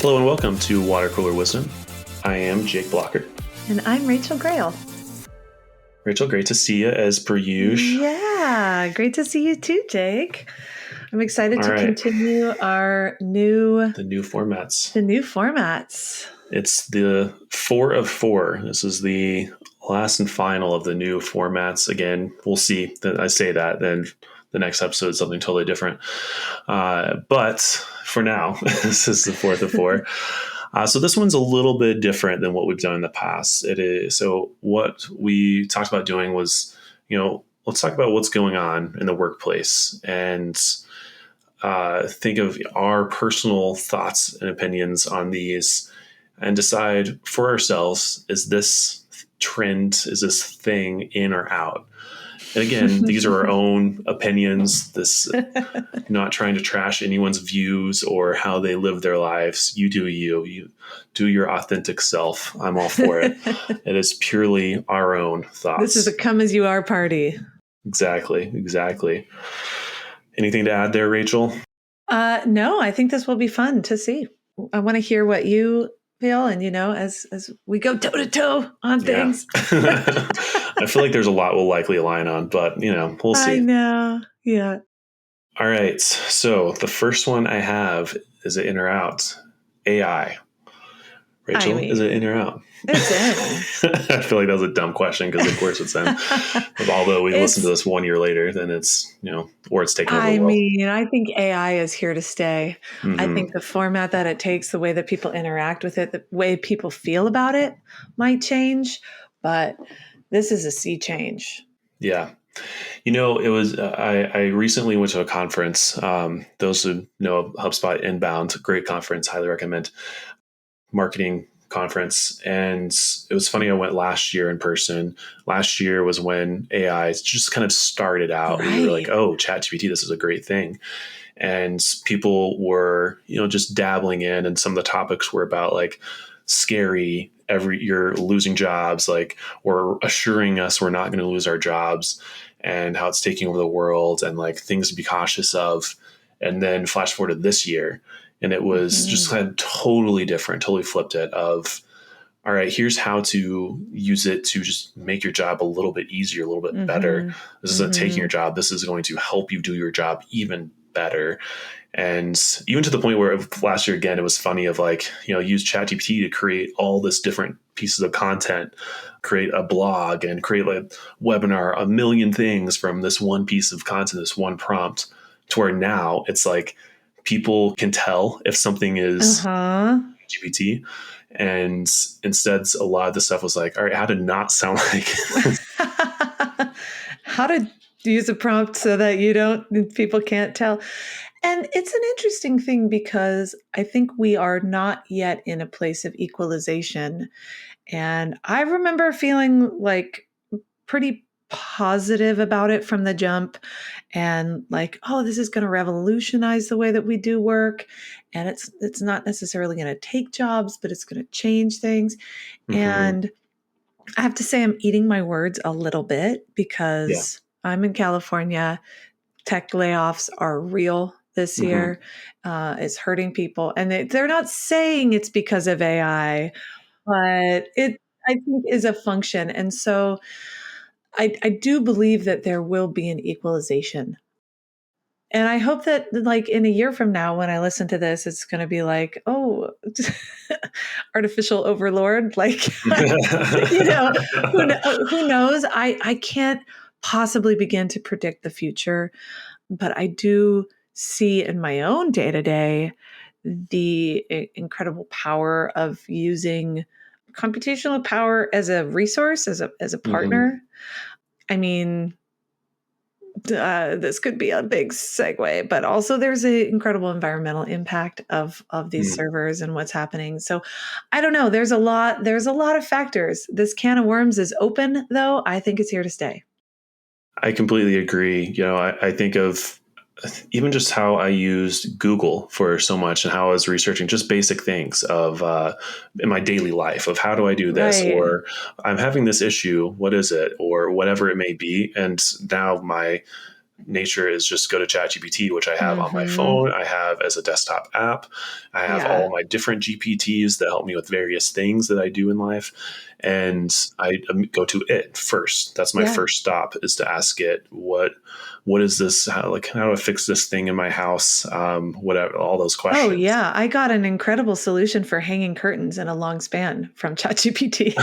Hello and welcome to Water Cooler Wisdom. I am Jake Blocker. And I'm Rachael Grail. Rachael, great to see you as per usual. Yeah, great to see you too, Jake. I'm excited All to right. continue our new formats. The new formats. It's the 4 of 4. This is the last and final of the new formats. Again, we'll see. I say that, then the next episode is something totally different. But for now, this is the 4th of 4. So this one's a little bit different than what we've done in the past. It is. So what we talked about doing was, let's talk about what's going on in the workplace and think of our personal thoughts and opinions on these and decide for ourselves, is this trend, is this thing in or out? And again, these are our own opinions. This not trying to trash anyone's views or how they live their lives. You do you. You do your authentic self. I'm all for it. It is purely our own thoughts. This is a come as you are party. Exactly. Anything to add there, Rachael? No, I think this will be fun to see. I want to hear what you feel, and as we go toe to toe on things. Yeah. I feel like there's a lot we'll likely align on, but we'll see. I know. Yeah. All right. So the first one I have is it in or out? AI. Rachael, is it in or out? It's in. I feel like that was a dumb question because of course it's in. Although we listened to this 1 year later, then it's, or it's taken over the world. I think AI is here to stay. Mm-hmm. I think the format that it takes, the way that people interact with it, the way people feel about it might change, but this is a sea change. Yeah. It was, I recently went to a conference. Those who know HubSpot Inbound, great conference, highly recommend. Marketing conference. And it was funny. I went last year in person. Last year was when AI just kind of started out. Right. We were like, oh, ChatGPT, this is a great thing. And people were, just dabbling in. And some of the topics were about like scary, you're losing jobs, like, or assuring us we're not going to lose our jobs and how it's taking over the world and like things to be cautious of. And then flash forward to this year. And it was just kind of totally different, totally flipped it of, all right, here's how to use it to just make your job a little bit easier, a little bit better. This isn't taking your job. This is going to help you do your job even better. And even to the point where last year, again, it was funny of like, use ChatGPT to create all this different pieces of content, create a blog and create like a webinar, a million things from this one piece of content, this one prompt, to where now it's like, people can tell if something is GPT. And instead, a lot of the stuff was like, all right, how to not sound like how to use a prompt so that people can't tell. And it's an interesting thing because I think we are not yet in a place of equalization. And I remember feeling like pretty positive about it from the jump and like, oh, this is going to revolutionize the way that we do work. And it's not necessarily going to take jobs, but it's going to change things. And I have to say I'm eating my words a little bit because I'm in California. Tech layoffs are real this year. It's hurting people. And they're not saying it's because of AI, but it, I think, is a function. And so I do believe that there will be an equalization. And I hope that like in a year from now, when I listen to this, it's going to be like, oh, artificial overlord. Like, who knows? I can't possibly begin to predict the future, but I do see in my own day-to-day the incredible power of using computational power as a resource, as a partner. I mean, this could be a big segue, but also there's an incredible environmental impact of these servers and what's happening. So I don't know. There's a lot of factors. This can of worms is open, though. I think it's here to stay. I completely agree. I think of even just how I used Google for so much and how I was researching just basic things of in my daily life of how do I do this, or I'm having this issue, what is it, or whatever it may be. And now my nature is just go to ChatGPT, which I have on my Mm-hmm. phone. I have as a desktop app. I have Yeah. all my different GPTs that help me with various things that I do in life. And I go to it first. That's my Yeah. first stop, is to ask it, what is this? How do I fix this thing in my house? Whatever, all those Oh, questions. yeah. I got an incredible solution for hanging curtains in a long span from ChatGPT.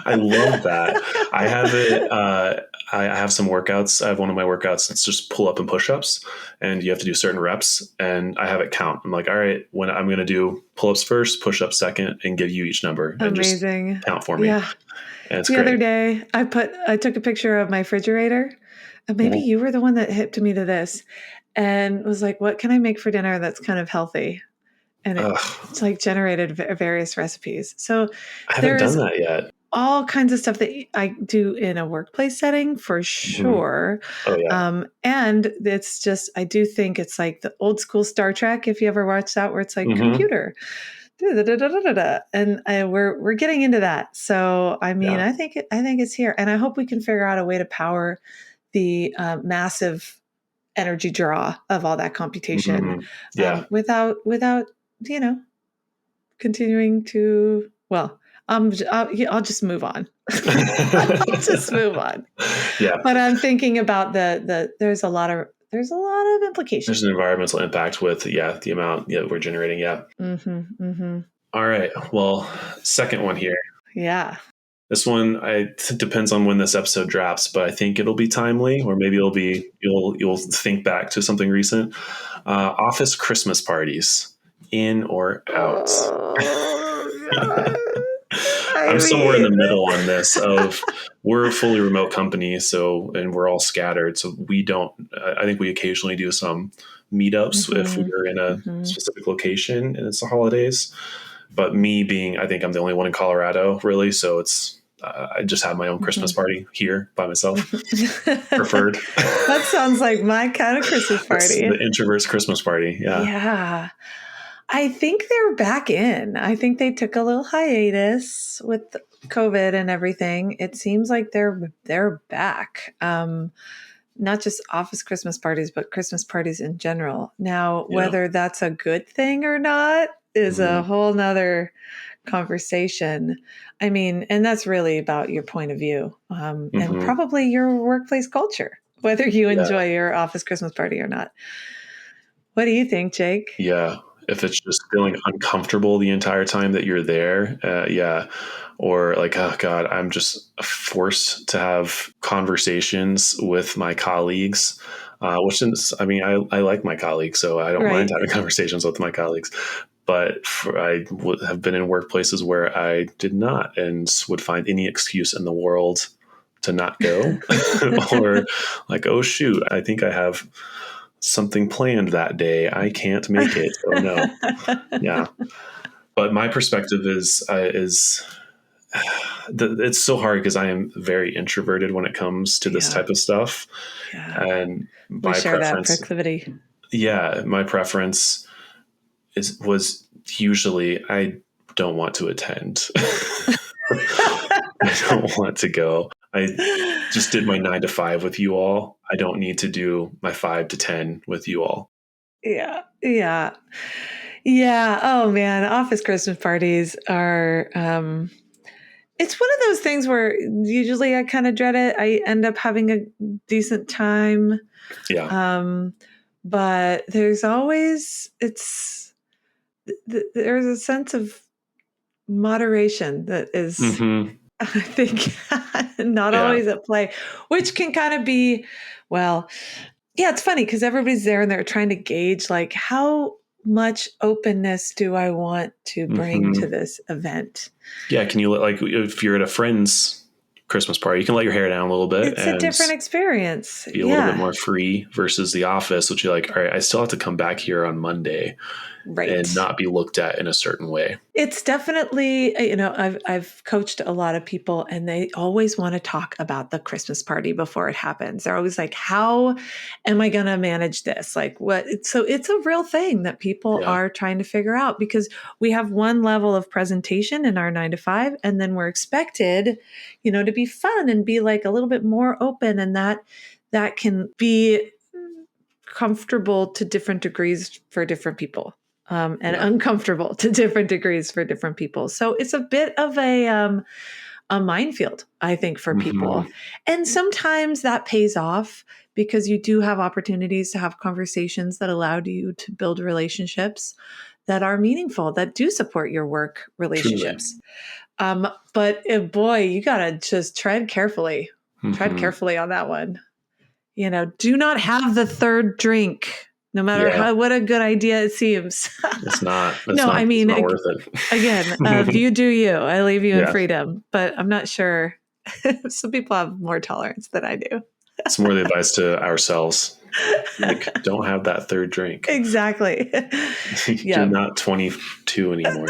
I love that. I have it. I have some workouts. I have one of my workouts that's just pull up and push ups, and you have to do certain reps. And I have it count. I'm like, all right, when I'm going to do pull ups first, push ups second, and give you each number, and just Amazing. count for me. Yeah. And it's The other great. day, I took a picture of my refrigerator. And maybe Mhm. you were the one that hipped me to this and was like, what can I make for dinner that's kind of healthy? And it's Ugh, like generated various recipes. So I haven't done there's that yet. all kinds of stuff that I do in a workplace setting for Mhm. sure. Oh yeah. And it's just, I do think it's like the old school Star Trek, if you ever watched that, where it's like Hmm. computer, da-da-da-da-da-da. And we're getting into that. So I mean, Yeah. I think it's here, and I hope we can figure out a way to power the massive energy draw of all that computation Yeah. without you know continuing to well. I'll just move on. I'll just move on. Yeah. But I'm thinking about there's a lot of There's an implication. environmental impact with, the amount, we're generating. Yeah. Mm-hmm, mm-hmm. All right. Well, second one here. Yeah. This one, depends on when this episode drops, but I think it'll be timely, or maybe you'll think back to something recent. Office Christmas parties, in or out? Oh God. I I'm somewhere in the mean, middle on this. Of We're a fully remote company, so, and we're all scattered, so we don't. I think we occasionally do some meetups if hmm we're in a hmm specific location and it's the holidays. But me being, I think I'm the only one in Colorado, really. So it's, I just have my own Christmas hmm party here by myself, preferred. That sounds like my kind of Christmas That's the party. introvert's Christmas party. Yeah. Yeah. I think they're back in. I think they took a little hiatus with COVID and everything. It seems like they're back. Not just office Christmas parties, but Christmas parties in general. Now, Yeah. whether that's a good thing or not is a Mm-hmm. whole nother conversation. I mean, and that's really about your point of view, and Mm-hmm. probably your workplace culture, whether you Yeah. enjoy your office Christmas party or not. What do you think, Jake? Yeah. If it's just feeling uncomfortable the entire time that you're there, yeah. Or like, oh God, I'm just forced to have conversations with my colleagues, which is, I mean, I like my colleagues, so I don't mind Right. having conversations with my colleagues. But have been in workplaces where I did not, and would find any excuse in the world to not go. Or like, oh shoot, I think I have something planned that day. I can't make it. Oh no. Yeah. But my perspective is it's so hard because I am very introverted when it comes to this Yeah. type of stuff. Yeah. And We my share that preference, proclivity. yeah, my preference was usually, I don't want to attend. I don't want to go. I just did my 9 to 5 with you all. I don't need to do my 5 to 10 with you all. Yeah. Yeah. Yeah. Oh man, office Christmas parties are it's one of those things where usually I kind of dread it. I end up having a decent time. Yeah. Um but there's always there's a sense of moderation that is Hmm. I think not Yeah. always at play, which can kind of be well, yeah, it's funny because everybody's there and they're trying to gauge like how much openness do I want to bring to Hmm. this event? Yeah. Can you like, if you're at a friend's Christmas party, you can let your hair down a little bit It's a and different experience. be a little bit Yeah. more free, versus the office, which you're like, all right, I still have to come back here on Monday and Right. not be looked at in a certain way. It's definitely, I've coached a lot of people and they always want to talk about the Christmas party before it happens. They're always like, how am I going to manage this? Like so it's a real thing that people Yeah. are trying to figure out because we have one level of presentation in our 9 to 5 and then we're expected, to be fun and be like a little bit more open and that that can be comfortable to different degrees for different people, and Yeah. uncomfortable to different degrees for different people. So it's a bit of a minefield, I think, for Hmm. people. And sometimes that pays off because you do have opportunities to have conversations that allow you to build relationships that are meaningful, that do support your work Truly. relationships. But boy, you got to just tread carefully. Tread Hmm. carefully on that one. Do not have the third drink, no matter Yeah. how what a good idea it seems. It's not, it's No, I not, it's mean, not worth again, it. you do you. I leave you in Yeah. freedom, but I'm not sure. Some people have more tolerance than I do. It's more the advice to ourselves. Like, don't have that third drink. Exactly. You're Yep. not 22 anymore.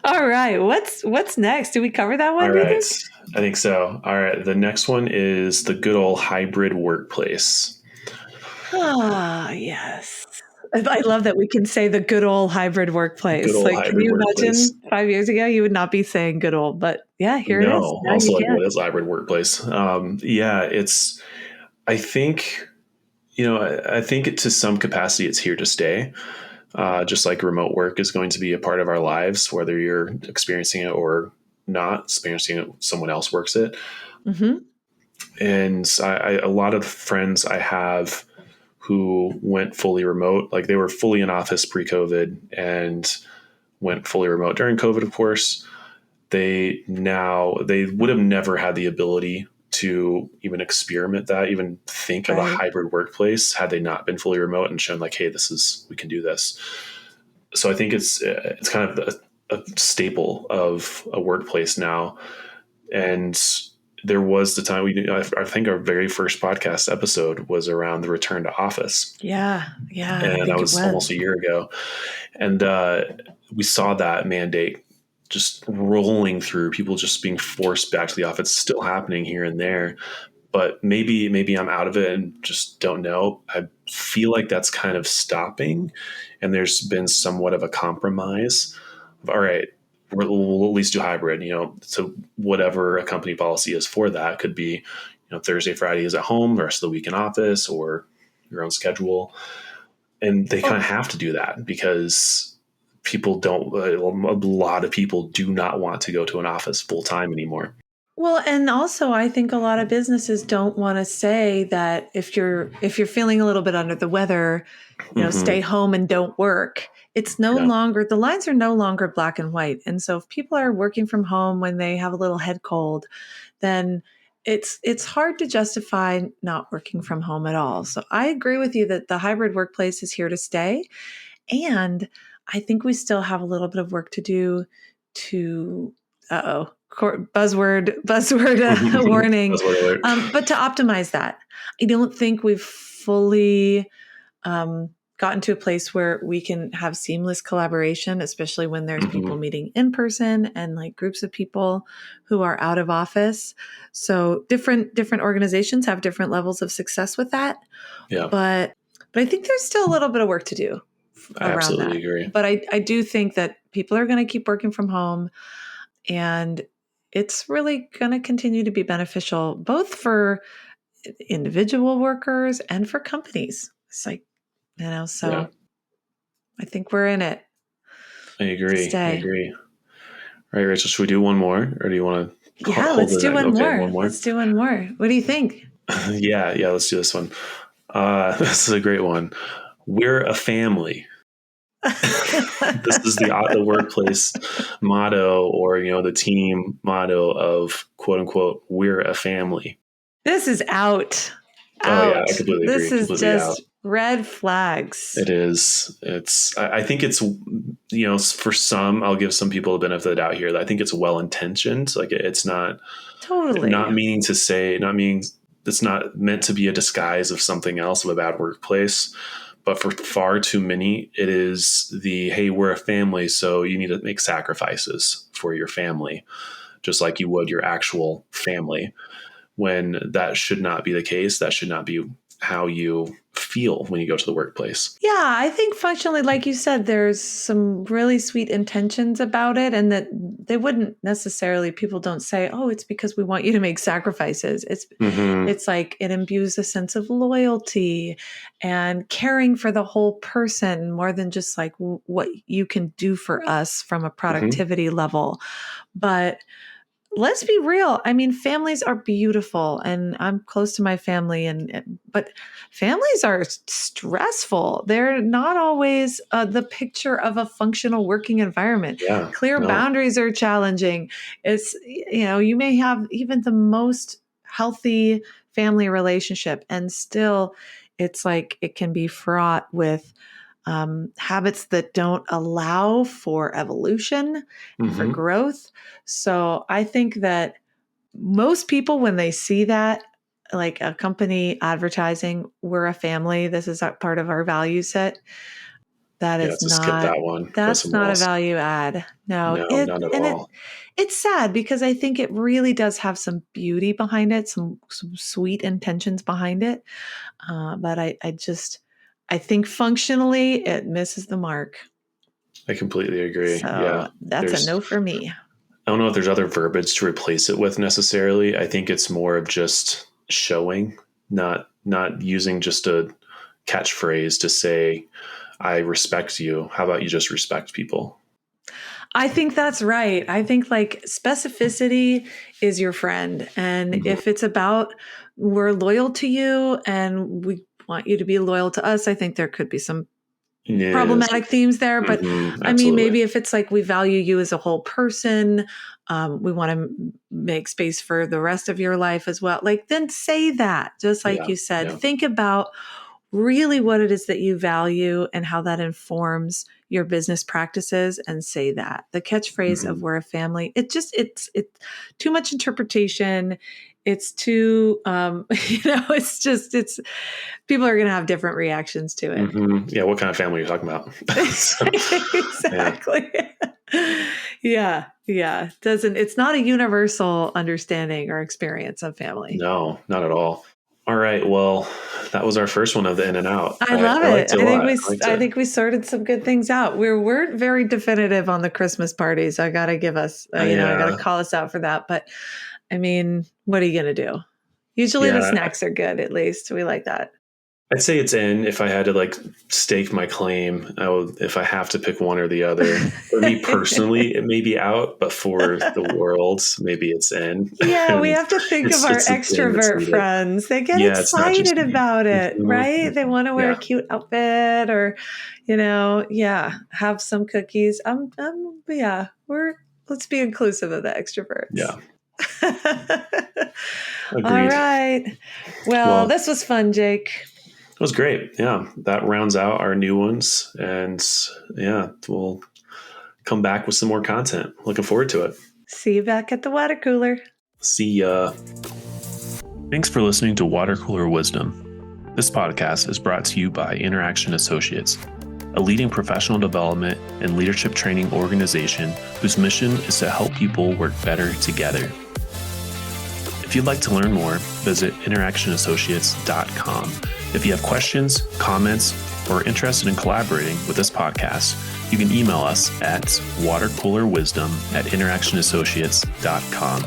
All right. What's next? Did we cover that All one, do you right. think? I think so. All right. The next one is the good old hybrid workplace. Ah, yes. I love that we can say the good old hybrid Good workplace. old Like, can hybrid you workplace. imagine 5 years ago, you would not be saying good old, but yeah, here it is. No, Now also you like can. what is hybrid workplace? Yeah, I think, I think to some capacity it's here to stay. Just like remote work is going to be a part of our lives, whether you're experiencing it or not experiencing it, someone else works it. Hmm. And a lot of friends I have who went fully remote, like they were fully in office pre-COVID and went fully remote during COVID, of course. They would have never had the ability to even experiment that, even think of a Right. hybrid workplace had they not been fully remote and shown like, hey, we can do this. So I think it's kind of a staple of a workplace now. And there was the time I think our very first podcast episode was around the return to office, Yeah. Yeah. I and that think it was almost was. a year ago. And we saw that mandate just rolling through, people just being forced back to the office, still happening here and there. But maybe I'm out of it and just don't know. I feel like that's kind of stopping, and there's been somewhat of a compromise. All right, we'll at least do hybrid. So whatever a company policy is for that could be, Thursday, Friday is at home, the rest of the week in office, or your own schedule. And they kind of Well, have to do that because a lot of people do not want to go to an office full time anymore. well, and also I think a lot of businesses don't want to say that if you're feeling a little bit under the weather, stay Hmm. home and don't work. It's no Yeah. longer the lines are no longer black and white. And so if people are working from home when they have a little head cold, then it's hard to justify not working from home at all. So I agree with you that the hybrid workplace is here to stay. And I think we still have a little bit of work to do to, buzzword warning, Buzzword alert. but to optimize that. I don't think we've fully gotten to a place where we can have seamless collaboration, especially when there's people Hmm. meeting in person and like groups of people who are out of office. So different organizations have different levels of success with that, Yeah, but I think there's still a little bit of work to do I around absolutely that. agree. But I do think that people are going to keep working from home, and it's really going to continue to be beneficial both for individual workers and for companies. It's like, Yeah, so I think we're in it I to agree. I stay. agree. All right, Rachel, should we do one more, or do you want to Yeah, hold let's do it? one Okay, more. one more. Let's do one more. What do you think? Yeah, let's do this one. This is a great one. We're a family. This is the workplace motto, or the team motto of quote unquote we're a family. This is out. Oh yeah, I Out. completely This agree. is Completely out. just red flags. It is. I think it's, for some, I'll give some people the benefit of the doubt here. That I think it's well intentioned. Like it's not Totally. meaning to say, not meaning it's not meant to be a disguise of something else, of a bad workplace. But for far too many, it is hey, we're a family, so you need to make sacrifices for your family, just like you would your actual family. when that should not be the case. That should not be how you feel when you go to the workplace. Yeah, I think functionally, like you said, there's some really sweet intentions about it, and that they wouldn't necessarily, people don't say, oh, it's because we want you to make sacrifices. Mm-hmm. It's like it imbues a sense of loyalty and caring for the whole person more than just like what you can do for us from a Mm-hmm. productivity level. But let's be real. I mean, families are beautiful, and I'm close to my family, but families are stressful. They're not always the picture of a functional working environment. Yeah. Clear No. boundaries are challenging. You may have even the most healthy family relationship, and still, it's like it can be fraught with habits that don't allow for evolution and for Mm-hmm. growth. So I think that most people, when they see that, like a company advertising, we're a family, this is a part of our value set, that Yeah. is So skip not, that one. Go that's somewhere not a else. value add. No, No, not at all. it's sad because I think it really does have some beauty behind it, some sweet intentions behind it. But I think functionally it misses the mark. I completely agree. So Yeah. that's a There's, no for me. I don't know if there's other verbiage to replace it with necessarily. I think it's more of just showing, not using just a catchphrase to say, I respect you. How about you just respect people? I think that's right. I think like specificity is your friend. And Mm-hmm. if it's about we're loyal to you and we want you to be loyal to us, I think there could be some Yes. problematic themes there. But Mm-hmm. I mean, Absolutely. maybe if it's like we value you as a whole person, we want to make space for the rest of your life as well. Like, then say that, just like Yeah. you said, Yeah. think about really what it is that you value and how that informs your business practices, and say that. The catchphrase Mm-hmm. of we're a family, it's too much interpretation. It's too it's people are going to have different reactions to it. Mm-hmm. Yeah. What kind of family are you talking about? So, yeah. Exactly. Yeah. It's not a universal understanding or experience of family. No, not at all. All right. Well, that was our first one of the in and out. I I, love I liked it. it a lot. I liked I it. think we sorted some good things out. We weren't very definitive on the Christmas parties. I got to give us, I got to Yeah. call us out for that. But I mean, what are you going to do? Usually the Yeah. snacks are good. At least we like that. I'd say it's in. If I had to like stake my claim, I would, if I have to pick one or the other. For me personally, it may be out, but for the world, maybe it's in. Yeah, we And have to think of our it's a thing that's extrovert needed. friends. They get Yeah, it's not just excited me. about it, Mhm. right? They want to wear a Yeah. cute outfit or, yeah, have some cookies. Yeah, let's be inclusive of the extroverts. Yeah. All Agreed. right. Well, Well, this was fun, Jake. it was great. Yeah. That rounds out our new ones. And yeah, we'll come back with some more content. Looking forward to it. See you back at the water cooler. See ya. Thanks for listening to Water Cooler Wisdom. This podcast is brought to you by Interaction Associates, a leading professional development and leadership training organization whose mission is to help people work better together. If you'd like to learn more, visit interactionassociates.com. If you have questions, comments, or are interested in collaborating with this podcast, you can email us at watercoolerwisdom@interactionassociates.com.